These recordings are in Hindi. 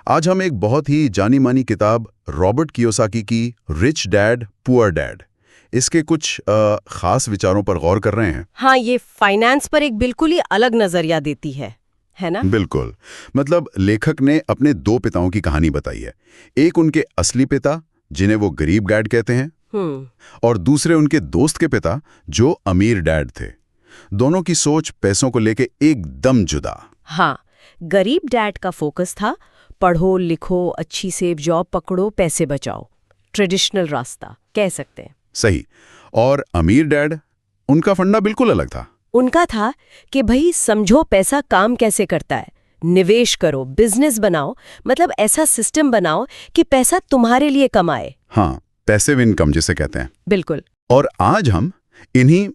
आज हम एक बहुत ही जानी मानी किताब रॉबर्ट कियोसाकी की रिच डैड पुअर डैड इसके कुछ खास विचारों पर गौर कर रहे हैं। हाँ, ये फाइनेंस पर एक बिल्कुल ही अलग नजरिया देती है ना? बिल्कुल। मतलब लेखक ने अपने दो पिताओं की कहानी बताई है। एक उनके असली पिता जिन्हें वो गरीब डैड कहते हैं, और दूसरे उनके दोस्त के पिता जो अमीर डैड थे। दोनों की सोच पैसों को लेके एकदम जुदा। हाँ, गरीब डैड का फोकस था पढ़ो लिखो, अच्छी सेफ जॉब पकड़ो, पैसे बचाओ। ट्रेडिशनल रास्ता कह सकते हैं। सही। और अमीर डैड, उनका फंडा बिल्कुल अलग था। उनका था कि भाई समझो पैसा काम कैसे करता है, निवेश करो, बिजनेस बनाओ, मतलब ऐसा सिस्टम बनाओ कि पैसा तुम्हारे लिए कमाए। हाँ, पैसिव इनकम जिसे कहते हैं। बिल्कुल। और आज हम इन्हीं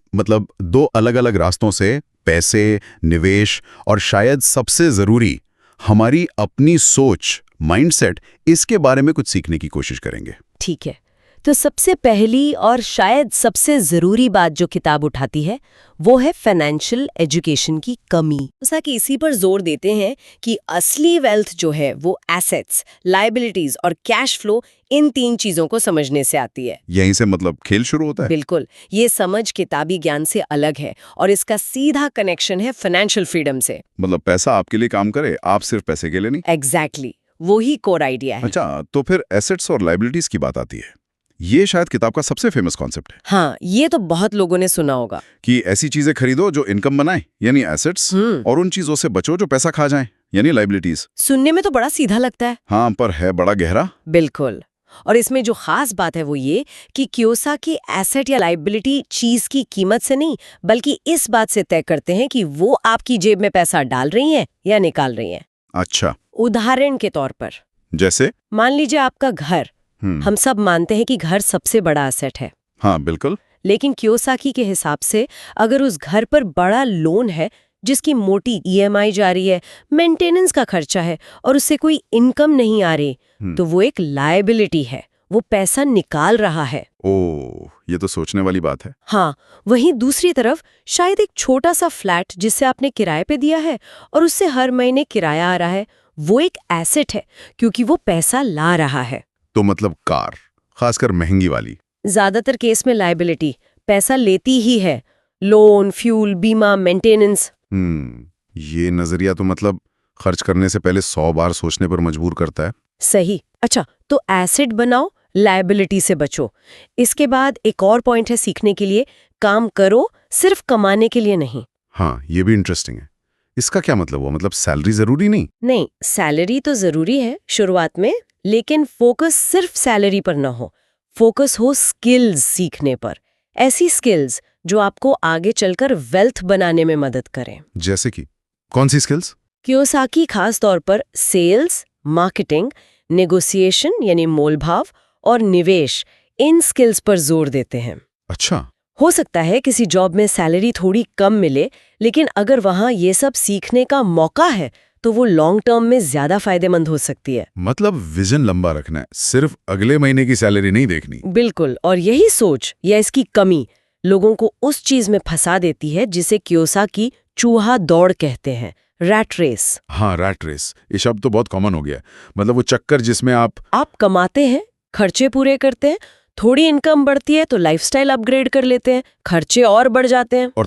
दो अलग अलग रास्तों से पैसे, निवेश और शायद सबसे जरूरी हमारी अपनी सोच, माइंडसेट, इसके बारे में कुछ सीखने की कोशिश करेंगे। ठीक है, तो सबसे पहली और शायद सबसे जरूरी बात जो किताब उठाती है वो है फाइनेंशियल एजुकेशन की कमी। जैसा कि इसी पर जोर देते हैं कि असली वेल्थ जो है वो एसेट्स, लायबिलिटीज और कैश फ्लो, इन तीन चीजों को समझने से आती है। यहीं से खेल शुरू होता है। बिल्कुल, ये समझ किताबी ज्ञान से अलग है और इसका सीधा कनेक्शन है फाइनेंशियल फ्रीडम से। पैसा आपके लिए काम करे, आप सिर्फ पैसे के लिए नहीं। एग्जैक्टली, वही कोर आइडिया है। अच्छा, तो फिर एसेट्स और लायबिलिटीज की बात आती है। ये शायद किताब का सबसे फेमस कॉन्सेप्ट है। हाँ, ये तो बहुत लोगों ने सुना होगा कि ऐसी चीजें खरीदो जो इनकम बनाए, यानी एसेट्स, और उन चीजों से बचो जो पैसा खा जाएं, यानी लायबिलिटीज। सुनने में तो बड़ा सीधा लगता है। हाँ, पर है बड़ा गहरा। बिल्कुल। और इसमें जो खास बात है वो ये कि कियोसाकी एसेट या लायबिलिटी चीज की कीमत से नहीं, बल्कि इस बात से तय करते हैं कि वो आपकी जेब में पैसा डाल रही हैं या निकाल रही हैं। अच्छा। उदाहरण के तौर पर, जैसे मान लीजिए आपका घर। हम सब मानते हैं कि घर सबसे बड़ा एसेट है। हाँ, बिल्कुल। लेकिन कियोसाकी के हिसाब से अगर उस घर पर बड़ा लोन है जिसकी मोटी ईएमआई जारी है, मेंटेनेंस का खर्चा है और उससे कोई इनकम नहीं आ रही, तो वो एक लायबिलिटी है, वो पैसा निकाल रहा है। ओह, ये तो सोचने वाली बात है। हाँ, वहीं दूसरी तरफ शायद एक छोटा सा फ्लैट जिसे आपने किराए पे दिया है और उससे हर महीने किराया आ रहा है, वो एक एसेट है क्योंकि वो पैसा ला रहा है। तो कार, खासकर महंगी वाली, ज्यादातर केस में लायबिलिटी पैसा लेती ही है। लोन, फ्यूल, बीमा, मेंटेनेंस। ये नजरिया तो खर्च करने से पहले 100 बार सोचने पर मजबूर करता है। सही। अच्छा, तो एसेट बनाओ, लायबिलिटी से बचो। इसके बाद एक और पॉइंट है सीखने के लिए, काम करो, सिर्फ कमाने के लिए नहीं। हाँ, ये भी इंटरेस्टिंग है। इसका क्या मतलब हुआ? सैलरी जरूरी नहीं? नहीं, सैलरी तो जरूरी है शुरुआत में, लेकिन फोकस सिर्फ सैलरी पर ना हो, फोकस हो स्किल्स सीखने पर। ऐसी स्किल्स जो आपको आगे चलकर वेल्थ बनाने में मदद करें। जैसे कि कौन सी स्किल्स? कियोसाकी खास तौर पर सेल्स, मार्केटिंग, नेगोशिएशन यानी मोलभाव और निवेश, इन स्किल्स पर जोर देते हैं। अच्छा। हो सकता है किसी जॉब में सैलरी थोड़ी कम मिले, लेकिन अगर वहां ये सब सीखने का मौका है तो वो लॉन्ग टर्म में ज्यादा फायदेमंद हो सकती है। विजन लंबा रखना है, सिर्फ अगले महीने की सैलरी नहीं देखनी। बिल्कुल। और यही सोच या इसकी कमी लोगों को उस चीज में फंसा देती है जिसे कियोसाकी चूहा दौड़ कहते हैं, रैट रेस। हाँ, रैट रेस, ये शब्द तो बहुत कॉमन हो गया। वो चक्कर जिसमें आप कमाते हैं, खर्चे पूरे करते हैं, थोड़ी इनकम बढ़ती है तो लाइफस्टाइल अपग्रेड कर लेते हैं, खर्चे और बढ़ जाते हैं, और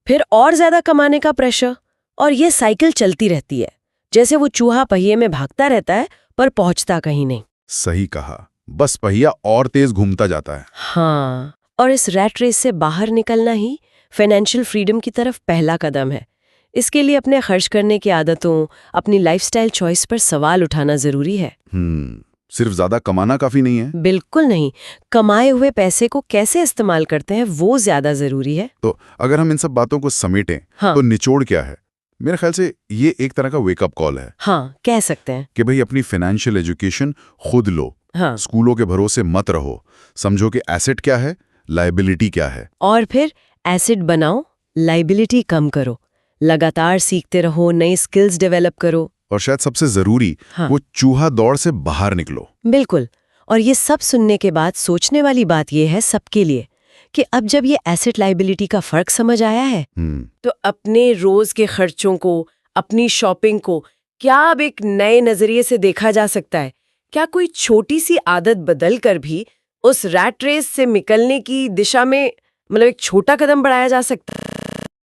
फिर और ज्यादा कमाने का प्रेशर, और ये साइकिल चलती रहती है। जैसे वो चूहा पहिए में भागता रहता है पर पहुंचता कहीं नहीं। सही कहा, बस पहिया और तेज घूमता जाता है। हाँ, और इस रैट रेस से बाहर निकलना ही फाइनेंशियल फ्रीडम की तरफ पहला कदम है। इसके लिए अपने खर्च करने की आदतों, अपनी लाइफस्टाइल चॉइस पर सवाल उठाना जरूरी है। सिर्फ ज्यादा कमाना काफी नहीं है। बिल्कुल नहीं, कमाए हुए पैसे को कैसे इस्तेमाल करते हैं वो ज्यादा जरूरी है। तो अगर हम इन सब बातों को समेटें, तो निचोड़ क्या है? मेरे ख्याल से ये एक तरह का वेकअप कॉल है। हाँ, कह सकते हैं कि भाई अपनी फाइनेंशियल एजुकेशन खुद लो। हाँ। स्कूलों के भरोसे मत रहो, समझो कि एसेट क्या है, लायबिलिटी क्या है, और फिर एसेट बनाओ, लायबिलिटी कम करो, लगातार सीखते रहो, नई स्किल्स डेवलप करो, और शायद सबसे जरूरी, वो चूहा दौड़ से बाहर निकलो। बिल्कुल। और ये सब सुनने के बाद सोचने वाली बात ये है सबके लिए कि अब जब ये एसेट लायबिलिटी का फर्क समझ आया है, तो अपने रोज के खर्चों को, अपनी शॉपिंग को क्या अब एक नए नजरिए से देखा जा सकता है? क्या कोई छोटी सी आदत बदल कर भी उस रैट रेस से निकलने की दिशा में एक छोटा कदम बढ़ाया जा सकता है?